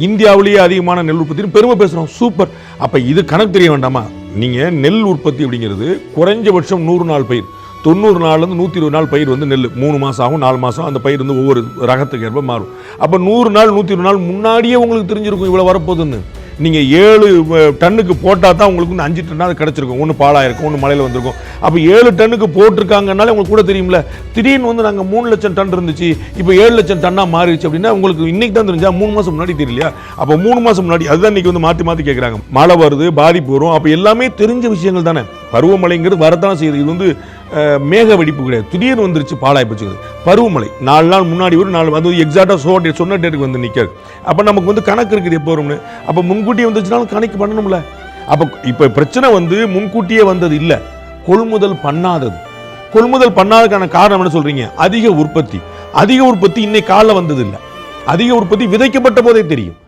இந்தியாவிலேயே அதிகமான நெல் உற்பத்தி பெருமை பேசுகிறோம். சூப்பர். அப்போ இது கணக்கு தெரிய வேண்டாமா? நீங்கள் நெல் உற்பத்தி அப்படிங்கிறது குறைஞ்சபட்சம் 100 நாள் பயிர், 90 நாள்லேருந்து 120 நாள் பயிர் வந்து நெல் 3 மாதம் ஆகும், 4 மாதம் அந்த பயிர் வந்து ஒவ்வொரு ரகத்துக்கு ஏற்ப மாறும். அப்போ 100 நாள் 120 நாள் முன்னாடியே உங்களுக்கு தெரிஞ்சிருக்கும் இவ்வளோ வரப்போகுதுன்னு. நீங்கள் 7 டன்னுக்கு போட்டால் தான் உங்களுக்கு வந்து 5 டன்னாக கிடச்சிருக்கும். ஒன்று பாலாயிருக்கும், ஒன்று மலையில் வந்திருக்கும். அப்போ 7 டன்னுக்கு போட்டிருக்காங்கனாலே உங்களுக்கு கூட தெரியும்ல. திடீர்னு வந்து நாங்கள் 3 லட்சம் டன் இருந்துச்சு, இப்போ 7 லட்சம் டன்னாக மாறிடுச்சு அப்படின்னா உங்களுக்கு இன்னைக்கு தான் தெரிஞ்சா 3 மாதம் முன்னாடி தெரியலையா? அப்போ 3 மாதம் முன்னாடி அதுதான் இன்னைக்கு வந்து மாற்றி கேட்குறாங்க. மழை வருது, பாதிப்பு வரும், அப்போ எல்லாமே தெரிஞ்ச விஷயங்கள் தானே. பருவமழைங்கிறது வரத்தான் செய்யுது. இது வந்து மேக வெடிப்பு கிடையாது, திடீர்னு வந்துருச்சு பாலாய் போச்சு. பருவமழை 4 நாள் முன்னாடி ஒரு 4 அது எக்ஸாக்டாக சொன்ன டேட்டுக்கு வந்து நிற்காது. அப்போ நமக்கு வந்து கணக்கு இருக்குது எப்போ வரும்னு. அப்போ முன்கூட்டியே வந்துச்சுனாலும் கணக்கு பண்ணணும்ல. அப்போ இப்போ பிரச்சனை வந்து முன்கூட்டியே வந்தது இல்லை, கொள்முதல் பண்ணாதது. கொள்முதல் பண்ணாததுக்கான காரணம் என்ன சொல்றீங்க? அதிக உற்பத்தி. அதிக உற்பத்தி இன்னைக்கு காலைல வந்தது இல்லை, அதிக உற்பத்தி விதைக்கப்பட்ட போதே தெரியும்.